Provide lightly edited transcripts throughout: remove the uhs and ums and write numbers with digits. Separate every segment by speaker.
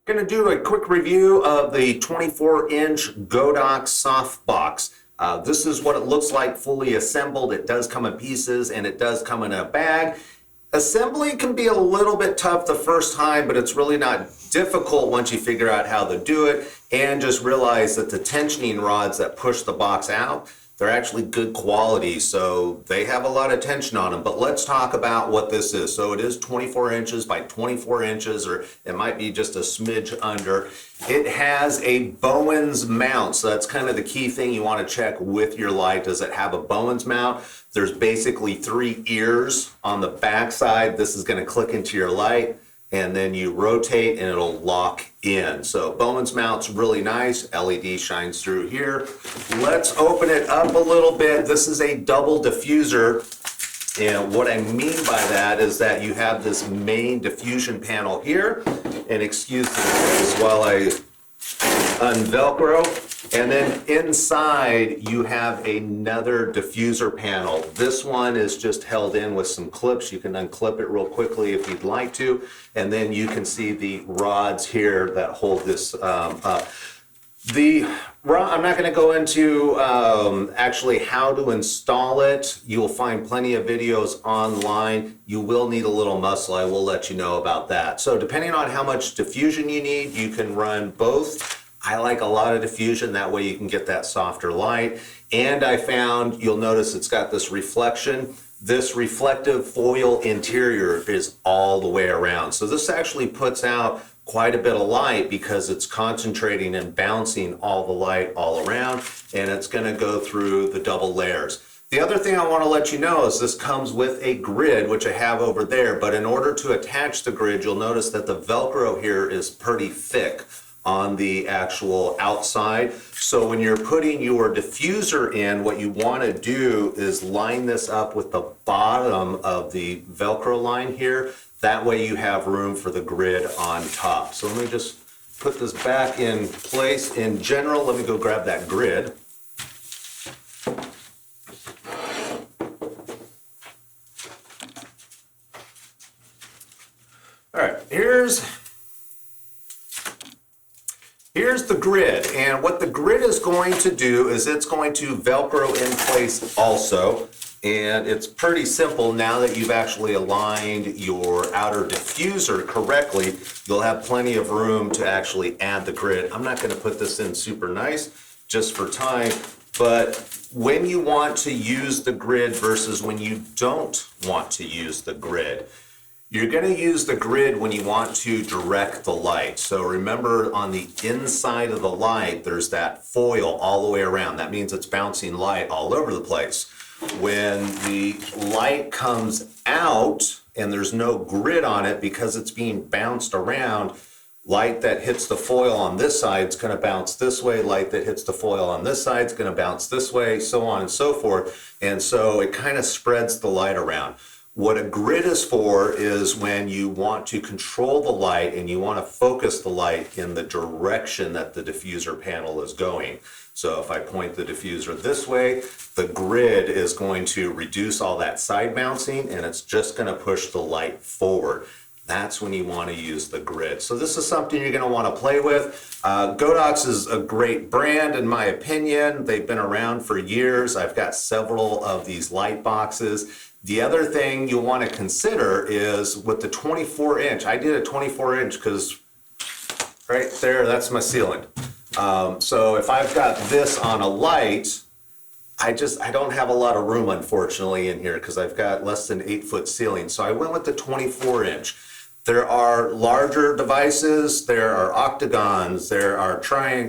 Speaker 1: Going to do a quick review of the 24-inch Godox Softbox. This is what it looks like fully assembled. It does come in pieces and it does come in a bag. Assembly can be a little bit tough the first time, but it's really not difficult once you figure out how to do it and just realize that the tensioning rods that push the box out, they're actually good quality, so they have a lot of tension on them. But let's talk about what this is. So it is 24 inches by 24 inches, or it might be just a smidge under. It has a Bowens mount, so that's kind of the key thing you want to check with your light. Does it have a Bowens mount? There's basically 3 ears on the back side. This is going to click into your light, and then you rotate and it'll lock in. So Bowens mount's really nice. LED shines through here. Let's open it up a little bit. This is a double diffuser. And what I mean by that is that you have this main diffusion panel here. And excuse the noise while I unvelcro. And then inside you have another diffuser panel. This one is just held in with some clips. You can unclip it real quickly if you'd like to. And then you can see the rods here that hold this up. I'm not going to go into actually how to install it. You will find plenty of videos online. You will need a little muscle. I will let you know about that. So depending on how much diffusion you need, you can run both. I like a lot of diffusion, that way you can get that softer light. And I found, you'll notice it's got this reflection. This reflective foil interior is all the way around. So this actually puts out quite a bit of light because it's concentrating and bouncing all the light all around, and it's gonna go through the double layers. The other thing I want to let you know is this comes with a grid, which I have over there, but in order to attach the grid, you'll notice that the Velcro here is pretty thick on the actual outside. So when you're putting your diffuser in, what you want to do is line this up with the bottom of the Velcro line here. That way you have room for the grid on top. So let me just put this back in place. In general, let me go grab that grid. All right, here's the grid, and what the grid is going to do is it's going to Velcro in place also, and it's pretty simple. Now that you've actually aligned your outer diffuser correctly, you'll have plenty of room to actually add the grid. I'm not going to put this in super nice just for time, but when you want to use the grid versus when you don't want to use the grid, you're going to use the grid when you want to direct the light. So remember, on the inside of the light, there's that foil all the way around. That means it's bouncing light all over the place. When the light comes out and there's no grid on it because it's being bounced around, light that hits the foil on this side is going to bounce this way. Light that hits the foil on this side is going to bounce this way, so on and so forth. And so it kind of spreads the light around. What a grid is for is when you want to control the light and you want to focus the light in the direction that the diffuser panel is going. So if I point the diffuser this way, the grid is going to reduce all that side bouncing and it's just going to push the light forward. That's when you want to use the grid. So this is something you're going to want to play with. Godox is a great brand in my opinion. They've been around for years. I've got several of these light boxes. The other thing you'll want to consider is with the 24-inch, I did a 24-inch because right there, that's my ceiling. So if I've got this on a light, I don't have a lot of room, unfortunately, in here because I've got less than 8-foot ceiling. So I went with the 24-inch. There are larger devices, there are octagons, there are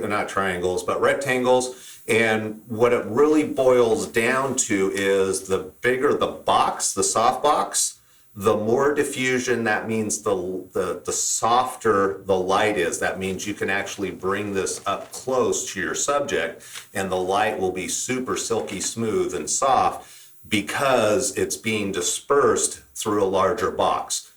Speaker 1: not triangles, but rectangles. And what it really boils down to is the bigger the box, the soft box, the more diffusion, that means the softer the light is. That means you can actually bring this up close to your subject and the light will be super silky smooth and soft because it's being dispersed through a larger box.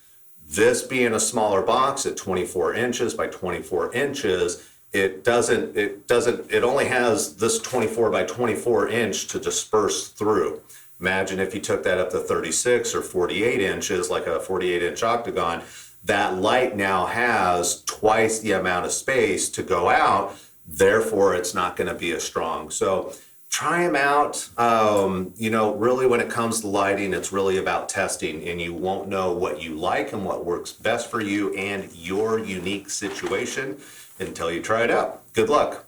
Speaker 1: This being a smaller box at 24 inches by 24 inches, it only has this 24 by 24 inch to disperse through. Imagine if you took that up to 36 or 48 inches, like a 48-inch octagon, that light now has twice the amount of space to go out, therefore it's not going to be as strong. So try them out. Really when it comes to lighting, it's really about testing, and you won't know what you like and what works best for you and your unique situation until you try it out. Good luck.